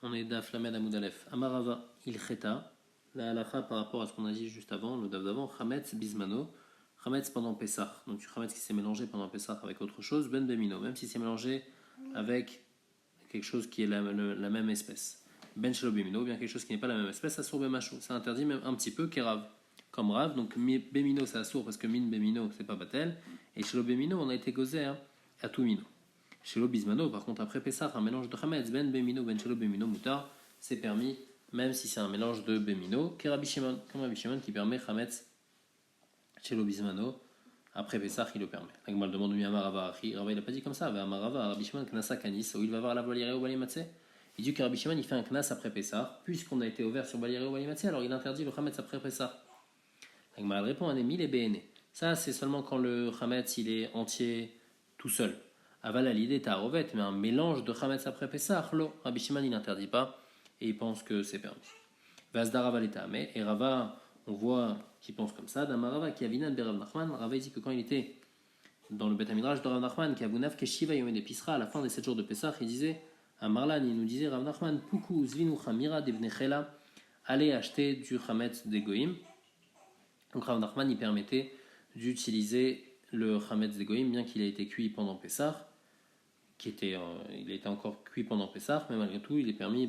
On est d'Af Lamed Amoud Aleph. Amarava il cheta. La halakha par rapport à ce qu'on a dit juste avant, le daf d'avant, Chametz bismano. Chametz pendant Pessah. Donc du Chametz qui s'est mélangé pendant Pessah avec autre chose, Ben Bemino. Même si c'est mélangé avec quelque chose qui est la même espèce. Ben Shelo Bemino, bien quelque chose qui n'est pas la même espèce, Assour Bemachou. C'est interdit même un petit peu, Kerav. Comme Rav. Donc Bemino c'est Assour parce que Min Bemino c'est pas Batel. Et Shelo Bemino on a été gozé à tout Mino. Shelo Bismano, par contre, après Pessah, un mélange de Chametz, Ben Bemino, Ben Shelo Bemino, Moutar, c'est permis, même si c'est un mélange de Bemino, Rabbi Shimon, comme Rabbi Shimon qui permet Chametz, Shelo Bismano, après Pessah, il le permet. La Gemara demande lui Amarava, Rava il a pas dit comme ça, Amarava, Rabbi Shimon, Knasa Kanis, où il va voir la Valiré au Balimatse. Il dit que Rabbi Shimon il fait un Knas après Pessah, puisqu'on a été ouvert sur Valiré au Balimatse, alors il interdit le Chametz après Pessah. La Gemara répond Anémi les BN. Ça, c'est seulement quand le Chametz il est entier tout seul. Aval à l'idée ta'arovet, mais un mélange de Chametz après Pessah, lo, Rabbi Shimon il n'interdit pas et il pense que c'est permis. Vazdara mais et Rava, on voit qu'il pense comme ça. Damarava qui avinan be Rav Nachman, Rava dit que quand il était dans le Beth Midrash de Rav Nachman, qui avunaf keshiva yomé de Pisra, à la fin des 7 jours de Pessah, il disait à Marlan, il nous disait Rav Nachman, Puku zvinu chamira devne chela, allez acheter du Chametz des Goïm. Donc Rav Nachman il permettait d'utiliser le Chametz des Goïm, bien qu'il ait été cuit pendant Pessah. Il était encore cuit pendant Pessah, mais malgré tout, il est permis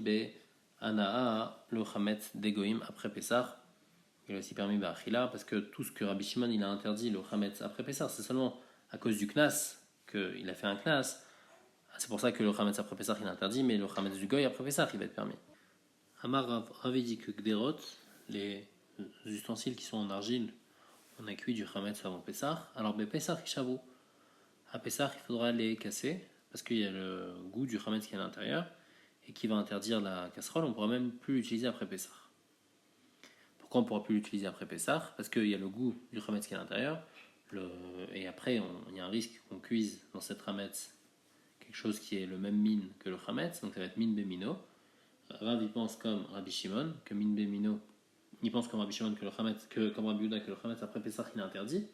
Anaa, le Chametz d'Egoïm après Pessah. Il est aussi permis Achila, parce que tout ce que Rabbi Shimon il a interdit, le Chametz après Pessah, c'est seulement à cause du Knas qu'il a fait un Knas. C'est pour ça que le Chametz après Pessah il est interdit, mais le Chametz du Goy après Pessah il va être permis. Amar avait dit que Gderot, les ustensiles qui sont en argile, on a cuit du Chametz avant Pessah. Alors, Pessah Shavu, à Pessah il faudra les casser parce qu'il y a le goût du Chametz qui est à l'intérieur et qui va interdire la casserole. On ne pourra même plus l'utiliser après Pessah. Pourquoi on ne pourra plus l'utiliser après Pessah? Parce qu'il y a le goût du Chametz qui est à l'intérieur et après il y a un risque qu'on cuise dans cette Chametz quelque chose qui est le même mine que le Chametz, donc ça va être mine Bemino. Rav il pense comme Rabbi Shimon que mine Bemino, il pense comme Rabbi Shimon que le Chametz, comme Rabbi Yehuda que le Chametz après Pessah il est interdit.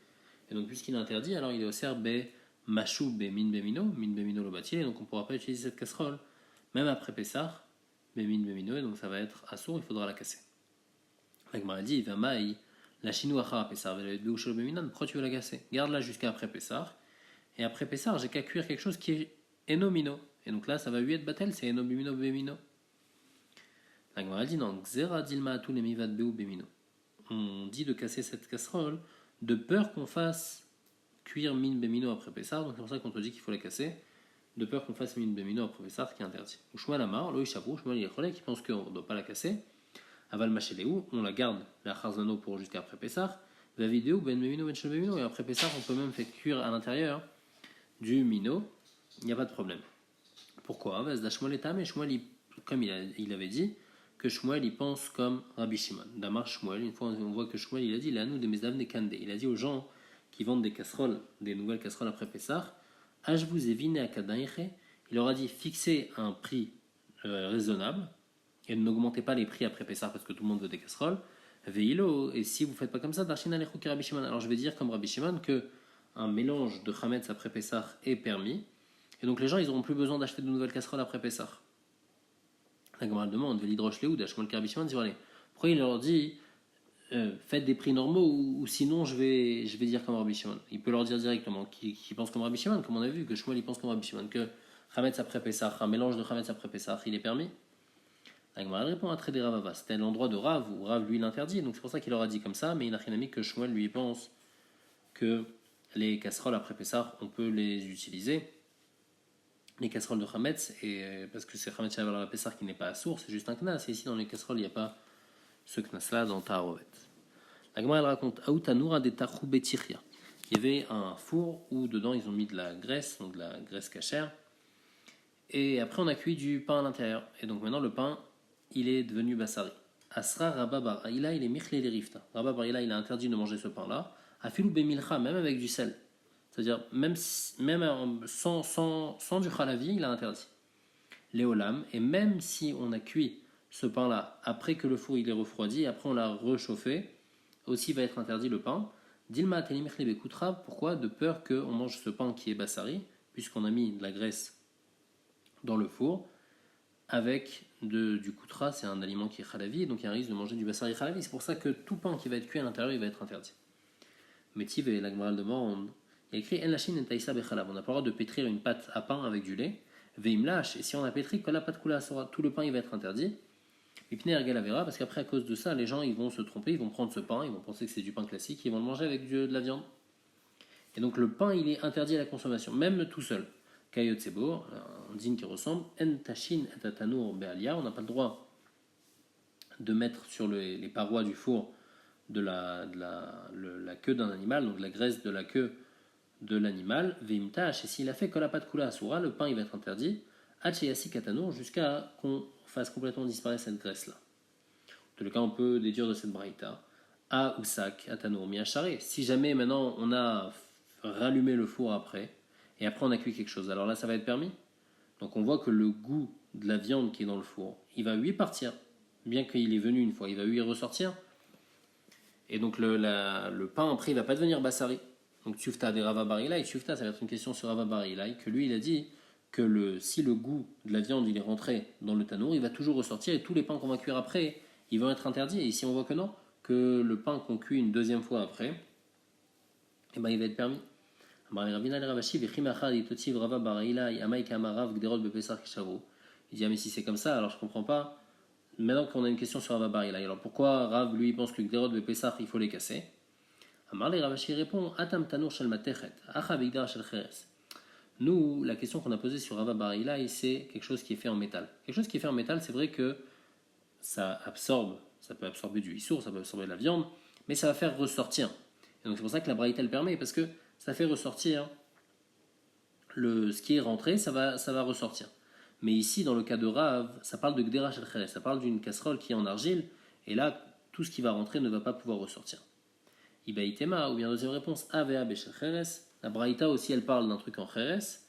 Et donc puisqu'il est interdit, alors il est au serbe Machou min bemino le bâti, et donc on ne pourra pas utiliser cette casserole, même après Pessah, min bemino, et donc ça va être assourd, il faudra la casser. La Gemara dit, va maï, la chinou achara Pessah, pourquoi tu veux la casser? Garde-la jusqu'à après Pessah, et après Pessah, j'ai qu'à cuire quelque chose qui est enomino, et donc là ça va 8 batel, c'est enomino bemino. La Gemara dit, non, xera dilma atu nemivat beu bemino. On dit de casser cette casserole de peur qu'on fasse cuire min bemino après Pessah, donc c'est pour ça qu'on te dit qu'il faut la casser, de peur qu'on fasse min bemino après Pessah, qui est interdit. Ou Shmuel Amar, Loï Chabou, Shmuel Yecholek, qui pense qu'on ne doit pas la casser. Aval Macheleu, on la garde, la charzano pour jusqu'à après Pessah. La vidéo, ben bemino, ben shel bemino, et après Pessah, on peut même faire cuire à l'intérieur du mino, il n'y a pas de problème. Pourquoi? Parce que Shmuel est mais Shmuel, comme il avait dit, que Shmuel il pense comme Rabbi Shimon. Damar Shmuel, une fois on voit que Shmuel il a dit, il a nous des mesdames des kandé. Il a dit aux gens qui vendent des casseroles, des nouvelles casseroles après Pessah, vous evine à Kadaïche, il leur a dit fixez un prix raisonnable et n'augmentez pas les prix après Pessah parce que tout le monde veut des casseroles. Veilo, et si vous ne faites pas comme ça, Darshina Lechou Rabbi Shimon. Alors je vais dire comme Rabbi Shimon que un mélange de Chametz après Pessah est permis, et donc les gens ils n'auront plus besoin d'acheter de nouvelles casseroles après Pessah. La Gemara demande, Velidrosh Léoud, Shmuel Rabbi Shimon, dit allez, pourquoi il leur dit faites des prix normaux ou sinon je vais dire comme Rabbi Shimon. Il peut leur dire directement qui pense comme Rabbi Shimon, comme on a vu que Shmuel il pense comme Rabbi Shimon, que Chametz après Pessah, un mélange de Chametz après Pessah, il est permis. La Gemara répond à Trédé Ravava, c'était l'endroit de Rav où Rav lui l'interdit, donc c'est pour ça qu'il leur a dit comme ça, mais il n'a rien mis que Shmuel lui pense que les casseroles après Pessah, on peut les utiliser. Les casseroles de Chametz, et parce que c'est Chametz à Pessah qui n'est pas à source, c'est juste un knas, et ici dans les casseroles il n'y a pas ce knas-là dans Taharovet. La Gemara elle raconte Aoutanura de Tachoubetiria. Il y avait un four où dedans ils ont mis de la graisse, donc de la graisse cachère, et après on a cuit du pain à l'intérieur. Et donc maintenant le pain il est devenu bassari. Asra Rabba Bar Ila il est michlé les rifta. Rabba Bar Ila il a interdit de manger ce pain-là. Afilou bemilcha, même avec du sel. C'est-à-dire même sans du chalavi il a interdit. Léolam, et même si on a cuit ce pain-là après que le four il est refroidi, après on l'a réchauffé, aussi va être interdit le pain. Dilma telimechle bekoutra, pourquoi? De peur qu'on mange ce pain qui est bassari, puisqu'on a mis de la graisse dans le four. avec du koutra, c'est un aliment qui est khalavi, donc il y a un risque de manger du bassari khalavi. C'est pour ça que tout pain qui va être cuit à l'intérieur, il va être interdit. Métiv et la Gemara demande, il y a écrit En lachin en taïsa bechalab. On n'a pas le droit de pétrir une pâte à pain avec du lait. Veimlash, et si on a pétri, quand la pâte coula sera, tout le pain il va être interdit. Et piner galavera, parce qu'après à cause de ça, les gens ils vont se tromper, ils vont prendre ce pain, ils vont penser que c'est du pain classique, ils vont le manger avec de la viande. Et donc le pain il est interdit à la consommation, même tout seul. Kayotsebo, un dîne qui ressemble, En tashin et atanour bealia, on n'a pas le droit de mettre sur les parois du four de la queue d'un animal, donc la graisse de la queue de l'animal, veimtash, et s'il a fait kolapat kula asura, le pain il va être interdit, hacheyasi katanour, jusqu'à qu'on fasse complètement disparaître cette graisse-là. En tout cas, on peut déduire de cette braïta, a usak, atanour, miacharé. Si jamais maintenant on a rallumé le four après, et après on a cuit quelque chose, alors là ça va être permis. Donc on voit que le goût de la viande qui est dans le four, il va lui partir, bien qu'il est venu une fois, il va lui ressortir. Et donc le pain après il va pas devenir bassari. Donc tufta des Rava Barilai, tufta ça va être une question sur Rava Barilai, que lui il a dit que si le goût de la viande il est rentré dans le tanour, il va toujours ressortir et tous les pains qu'on va cuire après, ils vont être interdits. Et ici on voit que non, que le pain qu'on cuit une deuxième fois après, eh ben, il va être permis. Il dit ah mais si c'est comme ça alors je comprends pas. Maintenant qu'on a une question sur Rava Barilai, alors pourquoi Rav lui pense que le Gderot de Pessah il faut les casser? Amarle Ravashi répond Atam Tanour Shel Matechet, Acha Bigdar Shel Cheres. Nous, la question qu'on a posée sur Rava Barilai, c'est quelque chose qui est fait en métal. Quelque chose qui est fait en métal, c'est vrai que ça absorbe, ça peut absorber du issour, ça peut absorber de la viande, mais ça va faire ressortir. Et donc c'est pour ça que la Braïta le permet, parce que ça fait ressortir ce qui est rentré, ça va ressortir. Mais ici, dans le cas de Rav, ça parle de Gdera Shel Cheres, ça parle d'une casserole qui est en argile, et là, tout ce qui va rentrer ne va pas pouvoir ressortir. Ibaïtema, ou bien deuxième réponse, Avea Beshel Cheres. La Braïta aussi, elle parle d'un truc en Cheres.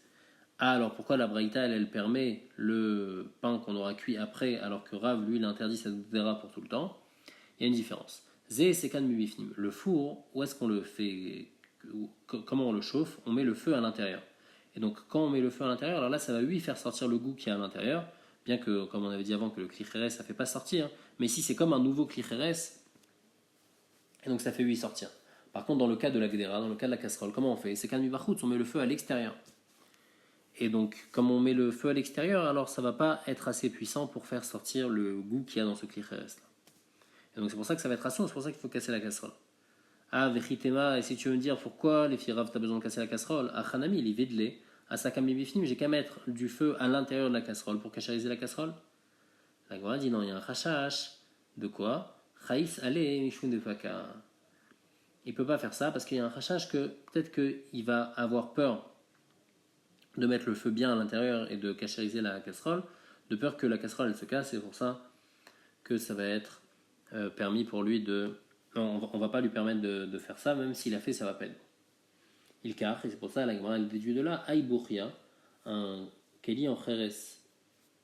Ah, alors pourquoi la Braïta, elle permet le pain qu'on aura cuit après, alors que Rav, lui, il interdit cette Gdera pour tout le temps? Il y a une différence. Zé, Sekan Mubifnim. Le four, où est-ce qu'on le fait? Comment on le chauffe? On met le feu à l'intérieur. Et donc, quand on met le feu à l'intérieur, alors là, ça va lui faire sortir le goût qui est à l'intérieur, bien que, comme on avait dit avant, que le klicheres, ça ne fait pas sortir. Mais ici, c'est comme un nouveau klicheres, et donc ça fait lui sortir. Par contre, dans le cas de la gdera, dans le cas de la casserole, comment on fait? C'est qu'à mi-bachoutz, on met le feu à l'extérieur. Et donc, comme on met le feu à l'extérieur, alors ça ne va pas être assez puissant pour faire sortir le goût qu'il y a dans ce klicheres là. Et donc, c'est pour ça que ça va être assaut, c'est pour ça qu'il faut casser la casserole. Ah, vechitema, et si tu veux me dire pourquoi les firav, tu as besoin de casser la casserole? Ah, chanami, il est vedle. Ah, sakami bifnim, j'ai qu'à mettre du feu à l'intérieur de la casserole pour cachériser la casserole? La Gemara dit non, il y a un chachash. De quoi? Chaïs ale mishun de faka. Il ne peut pas faire ça parce qu'il y a un rachage que peut-être qu'il va avoir peur de mettre le feu bien à l'intérieur et de cachériser la casserole, de peur que la casserole elle se casse, c'est pour ça que ça va être permis pour lui de... Non, on ne va pas lui permettre de faire ça, même s'il a fait, ça va pas être bon. Il car, et c'est pour ça la Gemara elle déduit de là, Aïbourria, un keli en cheres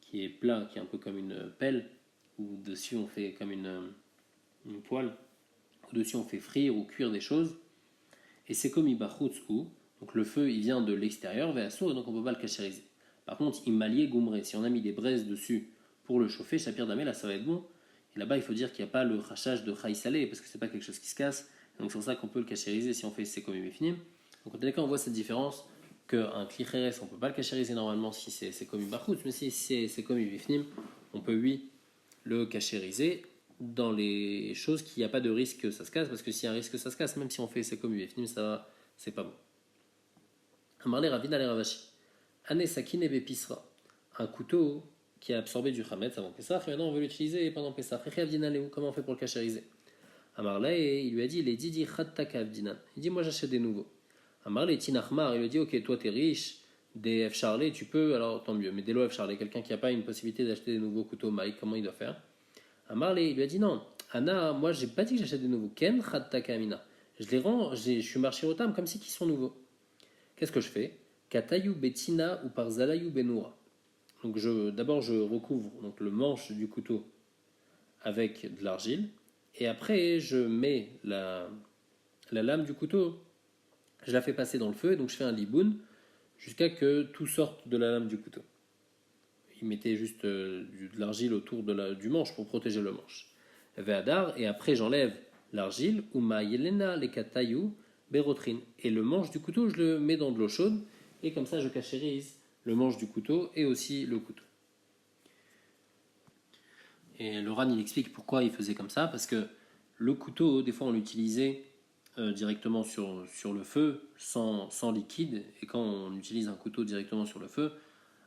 qui est plat, qui est un peu comme une pelle, où dessus on fait comme une poêle, au-dessus on fait frire ou cuire des choses, et c'est comme ibachutz ou, donc le feu il vient de l'extérieur vers et donc on ne peut pas le cachériser. Par contre, imalié goumré, si on a mis des braises dessus pour le chauffer, chapir d'amé, là ça va être bon. Et là-bas il faut dire qu'il n'y a pas le rachage de chaï salé, parce que c'est pas quelque chose qui se casse, donc c'est pour ça qu'on peut le cachériser si on fait c'est comme ibifinim. Donc en tous les cas on voit cette différence, qu'un klicheres on ne peut pas le cachériser normalement si c'est comme ibachutz, mais si c'est comme ibifinim, on peut lui le cachériser dans les choses qu'il n'y a pas de risque que ça se casse, parce que s'il y a un risque que ça se casse, même si on fait c'est comme UFNIM, ça va, c'est pas bon. Amarle Ravina le Ravashi. Ane Sakine Bepisra. Un couteau qui a absorbé du Hametz avant Pessah, et maintenant on veut l'utiliser pendant Pessah. Comment on fait pour le cachériser? Amarle, il lui a dit les Didi Khattaka Abdinan. Il dit moi j'achète des nouveaux. Amarle Tinachmar, il lui dit ok, toi t'es riche, des F. Charlet, tu peux, alors tant mieux, mais des lots F. Charlet, quelqu'un qui n'a pas une possibilité d'acheter des nouveaux couteaux Mike, comment il doit faire? Amarlé, il lui a dit non, Anna, moi j'ai pas dit que j'achète des nouveaux. Ken Khattaka Amina. Je les rends, je suis marché au tam comme si qu'ils sont nouveaux. Qu'est-ce que je fais? Katayu Betina ou par Zalayu Benoura. Donc d'abord je recouvre donc, le manche du couteau avec de l'argile, et après je mets la lame du couteau, je la fais passer dans le feu, et donc je fais un liboun jusqu'à que tout sorte de la lame du couteau. il mettait juste de l'argile autour du manche pour protéger le manche. Ve'adar, et après j'enlève l'argile, Uma Yelena lekatayu berotrin. Et le manche du couteau, je le mets dans de l'eau chaude, et comme ça je cachérise le manche du couteau et aussi le couteau. Et le Ran, il explique pourquoi il faisait comme ça, parce que le couteau, des fois on l'utilisait directement sur le feu, sans liquide, et quand on utilise un couteau directement sur le feu,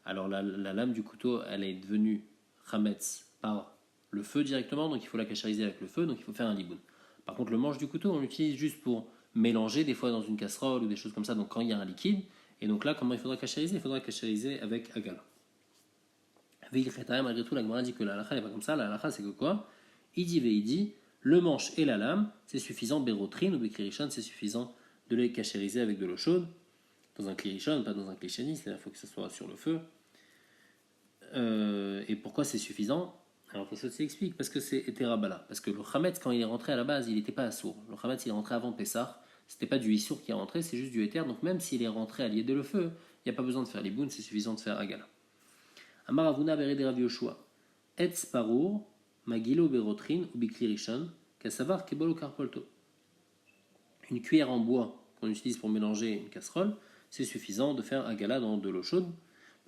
alors la lame du couteau, elle est devenue chametz par le feu directement, donc il faut la cachériser avec le feu, donc il faut faire un liboun. Par contre, le manche du couteau, on l'utilise juste pour mélanger, des fois dans une casserole ou des choses comme ça, donc quand il y a un liquide, et donc là, comment il faudra cachériser? Il faudra cachériser avec agala. Malgré tout, la Gemara dit que la halakha n'est pas comme ça. La halakha, c'est que quoi? Il dit, le manche et la lame, c'est suffisant. Bérotrine ou békirishon, c'est suffisant de les cachériser avec de l'eau chaude. Dans un klirishon, pas dans un klishani, c'est-à-dire qu'il faut que ce soit sur le feu. Et pourquoi c'est suffisant? Alors, ça explique, parce que c'est Eterabala. Parce que le Chametz, quand il est rentré à la base, il n'était pas assourd. Le Chametz, il est rentré avant Pessah. C'était pas du Issour qui est rentré, c'est juste du Éther. Donc, même s'il est rentré à lier de le feu, il n'y a pas besoin de faire les bounes, c'est suffisant de faire Agala. Amar Avuna Bered Rav Yoshua. Etz Parour, Magilo Berotrin ou Biklirishon, Kassavar Kebolo Karpolto. Une cuillère en bois qu'on utilise pour mélanger une casserole, c'est suffisant de faire Agala dans de l'eau chaude.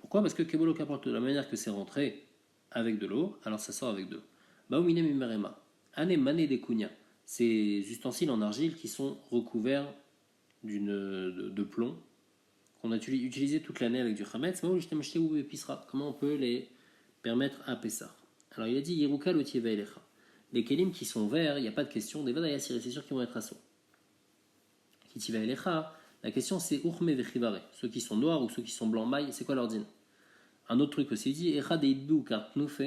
Pourquoi? Parce que Kebolo Karpolto, de la manière que c'est rentré avec de l'eau, alors ça sort avec de l'eau. Baumine Mimarema. Ane Mane de Kunya. Ces ustensiles en argile qui sont recouverts de plomb, qu'on a utilisé toute l'année avec du chametz, comment on peut les permettre à Pessah? Alors il a dit Yeruka lotieva elecha. Les kelim qui sont verts, il n'y a pas de question, des vadayas, c'est sûr qu'ils vont être assos. Kitiva elecha, la question c'est urme vechivare, ceux qui sont noirs ou ceux qui sont blancs mailles, c'est quoi leur din? Un autre truc aussi dit Echa deidbu kartnufe,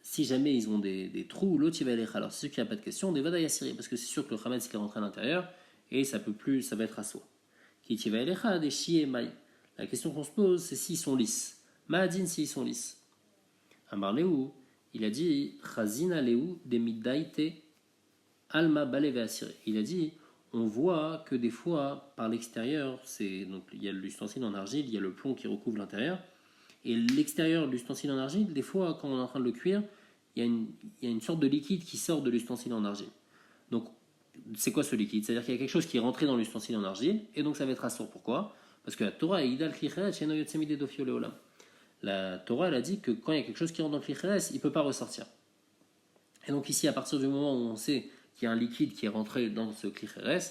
si jamais ils ont des trous, lotieva elecha, alors c'est sûr qu'il n'y a pas de question, des vadayas, parce que c'est sûr que le chametz est rentré à l'intérieur et ça va être assos. La question qu'on se pose, c'est s'ils sont lisses. Ma'adin, s'ils sont lisses. Amar Léou, il a dit Chazina Léou de Midaite Alma Bale Veasire. Il a dit on voit que des fois, par l'extérieur, donc il y a l'ustensile en argile, il y a le plomb qui recouvre l'intérieur. Et l'extérieur de l'ustensile en argile, des fois, quand on est en train de le cuire, il y a une sorte de liquide qui sort de l'ustensile en argile. Donc, c'est quoi ce liquide? C'est-à-dire qu'il y a quelque chose qui est rentré dans l'ustensile en argile, et donc ça va être assourd. Pourquoi? Parce que la Torah est idal klicheres sheno yotzemi de dofio leolam. La Torah, elle a dit que quand il y a quelque chose qui rentre dans le klicheres, il ne peut pas ressortir. Et donc ici, à partir du moment où on sait qu'il y a un liquide qui est rentré dans ce klicheres,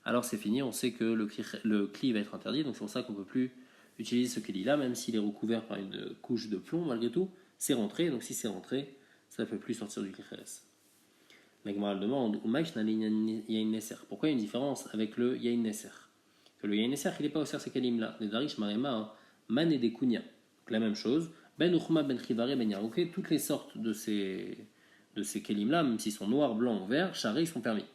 alors c'est fini, on sait que le kli va être interdit, donc c'est pour ça qu'on ne peut plus utiliser ce kli-là, même s'il est recouvert par une couche de plomb, malgré tout, c'est rentré, donc si c'est rentré, ça ne peut plus sortir du klicheres. La Gemara demande pourquoi il y a une différence avec le Yain Nesser? Que le Yain Nesser, il n'est pas au Ser Sekalim là. Les Darish Marema, Man et des Kunya. Donc la même chose. Ben Uchma, Ben Chivare, Ben Yarouke, toutes les sortes de ces Kelim là, même s'ils sont noirs, blancs ou verts, charés, sont permis.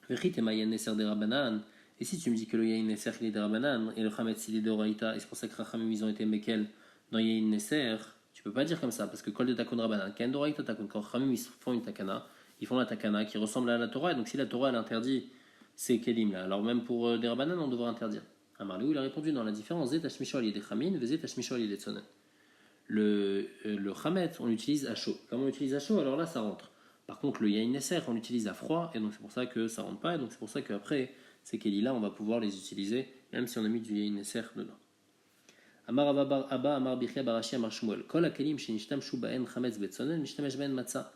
Vechit et Yain Nesser des Rabanan. Et si tu me dis que le Yain Nesser, il est des Rabanan, et le Chametz, il est de Oraïta, et c'est pour ça que Rachamim, ils ont été Mekel dans Yain Nesser, tu peux pas dire comme ça, parce que Kol de Takon Rabanan, Ken d'Oraïta Takon, quand Rachamim, ils font une takana, ils font la takana qui ressemble à la Torah, et donc si la Torah, elle interdit ces kelim là, alors même pour des Rabanan, on devrait interdire. Amarlou, il a répondu dans la différence, Zet Hashmishol, il est Chamin, Vezet Hashmishol, il est Tsonen. Le Chamet, on l'utilise à chaud. Comme on l'utilise à chaud, alors là, ça rentre. Par contre, le Yain Nesser, on l'utilise à froid, et donc c'est pour ça que ça rentre pas, et donc c'est pour ça qu'après, ces kelim là, on va pouvoir les utiliser, même si on a mis du Yain Nesser dedans. Amar Abba, Amar Bichia, Barashi, Amar Shmuel. Kol hakelim shenishtamshu baen chametz betzonen, nishtamesh baen matzah.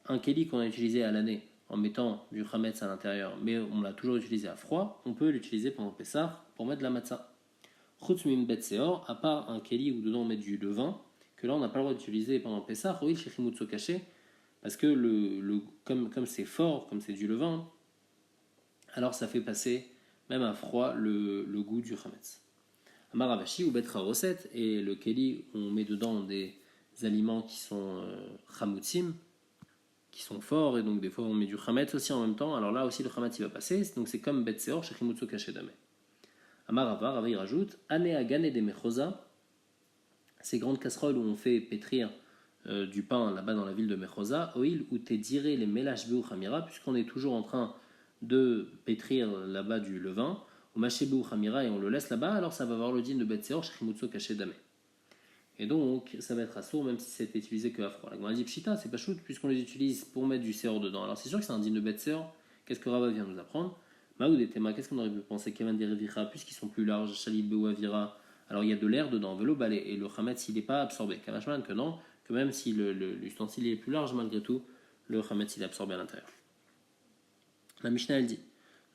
Un keli qu'on a utilisé à l'année en mettant du chametz à l'intérieur, mais on l'a toujours utilisé à froid, on peut l'utiliser pendant Pessah pour mettre de la matzah. Chutz mim bet seor, à part un keli où dedans on met du levain, que là on n'a pas le droit d'utiliser pendant Pessah, roil shechimutso caché, parce que comme c'est fort, comme c'est du levain, alors ça fait passer même à froid le goût du chametz. Amaravashi ou betra recette, et le keli, on met dedans des aliments qui sont chamutzim, qui sont forts, et donc des fois on met du chametz aussi en même temps, alors là aussi le chametz il va passer, donc c'est comme bet seor, shechimutsu kashedame. Amarava, Rava il rajoute, ane agane de mechosa, ces grandes casseroles où on fait pétrir du pain là-bas dans la ville de Mechosa, oil ou te diré les melash beu chamira, puisqu'on est toujours en train de pétrir là-bas du levain, ou machebeu chamira, et on le laisse là-bas, alors ça va avoir le din de bet seor, shechimutsu kashedame. Et donc, ça va être assourd même si c'était utilisé que à froid. La Gemara dit pshita, c'est pas chout, puisqu'on les utilise pour mettre du séor dedans. Alors c'est sûr que c'est un digne de bête séor. Qu'est-ce que Rava vient nous apprendre? Maoud et Tema, qu'est-ce qu'on aurait pu penser? Kevin des Revira, puisqu'ils sont plus larges, Shalid Beouavira, alors il y a de l'air dedans, vélo balai, et le Hametz il n'est pas absorbé. Kamashman que non, que même si l'ustensile est plus large, malgré tout, le Hametz il est absorbé à l'intérieur. La Mishnah elle dit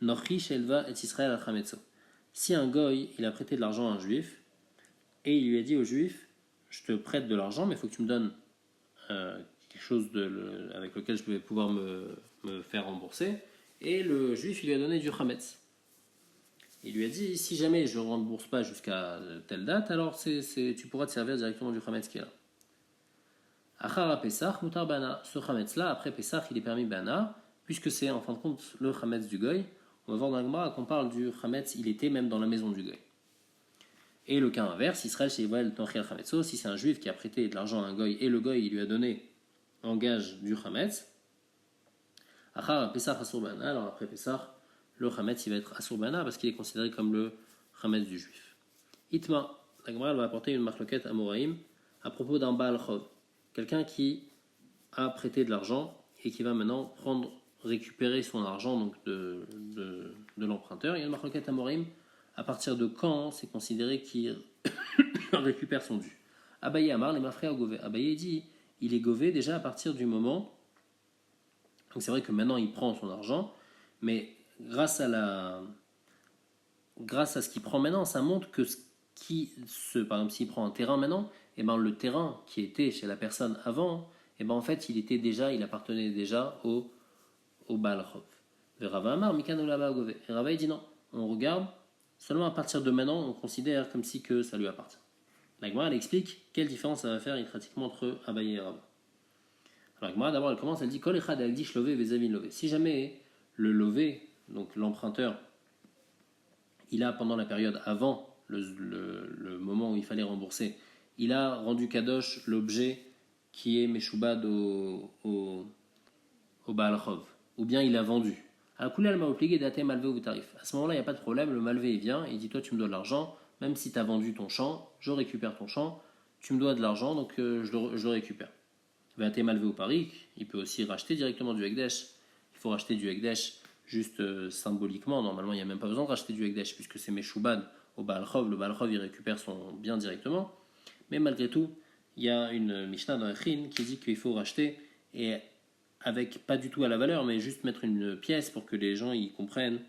Nochi Shelva et Israël al Hametzo. Si un goy il a prêté de l'argent à un juif, et il lui a dit au juif je te prête de l'argent, mais il faut que tu me donnes quelque chose avec lequel je vais pouvoir me faire rembourser. Et le juif, il lui a donné du chametz. Il lui a dit si jamais je ne rembourse pas jusqu'à telle date, alors tu pourras te servir directement du chametz qui est là. Achara Pesach, mutar bana. Ce chametz-là, après Pesach, il est permis bana, puisque c'est en fin de compte le chametz du goy. On va voir dans la Gemara qu'on parle du chametz, il était même dans la maison du goy. Et le cas inverse, Israël chez Israël Tonchel Chametzo, si c'est un juif qui a prêté de l'argent à un goy et le goy il lui a donné en gage du Chametz, Achar Pesach Asurbana, alors après Pesach, le Chametz il va être Asurbana parce qu'il est considéré comme le Chametz du juif. Itma, la Gemara va apporter une marloquette à Moraïm à propos d'un Baal Chov, quelqu'un qui a prêté de l'argent et qui va maintenant récupérer son argent donc de l'emprunteur. Il y a une marloquette à Moraïm. À partir de quand c'est considéré qu'il récupère son dû? Abaye Amar, les mafrés gové. Abaye dit il est gové déjà à partir du moment. Donc c'est vrai que maintenant il prend son argent, mais grâce à ce qu'il prend maintenant, ça montre que par exemple s'il prend un terrain maintenant, et ben le terrain qui était chez la personne avant, et ben en fait il appartenait déjà au Baal Chov. Rava Amar, Mikanolaba gové. Et Rava dit non, on regarde. Seulement à partir de maintenant, on considère comme si que ça lui appartient. La Gemara, elle explique quelle différence ça va faire pratiquement entre Abaye et Rava. Alors la Gemara, d'abord, elle commence, elle dit Kol echad aldish lové vezavin lové. Si jamais le lové, donc l'emprunteur, il a pendant la période avant le moment où il fallait rembourser, il a rendu kadosh l'objet qui est meshoubad au Baal Chov, ou bien il a vendu. À ce moment-là, il n'y a pas de problème, le malvé il vient et il dit toi tu me dois de l'argent, même si tu as vendu ton champ, je récupère ton champ, tu me dois de l'argent, donc je le récupère. Vaté malvé au Paris, il peut aussi racheter directement du Hekdesh. Il faut racheter du Hekdesh juste symboliquement, normalement il n'y a même pas besoin de racheter du Hekdesh puisque c'est Meshoubad au Baal Chov, le Baal Chov il récupère son bien directement, mais malgré tout, il y a une Mishnah dans Echin qui dit qu'il faut racheter et avec pas du tout à la valeur, mais juste mettre une pièce pour que les gens y comprennent,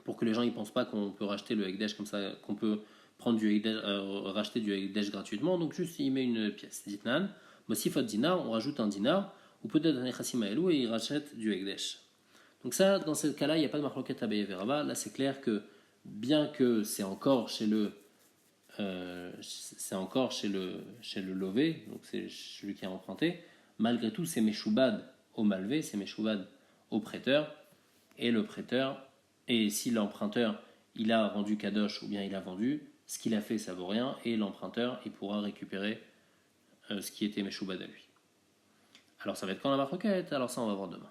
pour que les gens y pensent pas qu'on peut racheter le Hekdesh comme ça, qu'on peut prendre racheter du Hekdesh gratuitement, donc juste il met une pièce. Ditnan, Mosifot dinar, on rajoute un dinar, ou peut-être un Echassim Aelou et il rachète du Hekdesh. Donc ça, dans ce cas-là, il n'y a pas de marloquette Abaye Verava. Là, c'est clair que bien que c'est encore chez le lové, donc c'est celui qui a emprunté, malgré tout, c'est Meshoubad au malvé, c'est Meshoubad au prêteur, et si l'emprunteur, il a rendu kadosh ou bien il a vendu, ce qu'il a fait, ça vaut rien, et l'emprunteur, il pourra récupérer ce qui était Meshoubad à lui. Alors ça va être quand la marloquette? Alors ça, on va voir demain.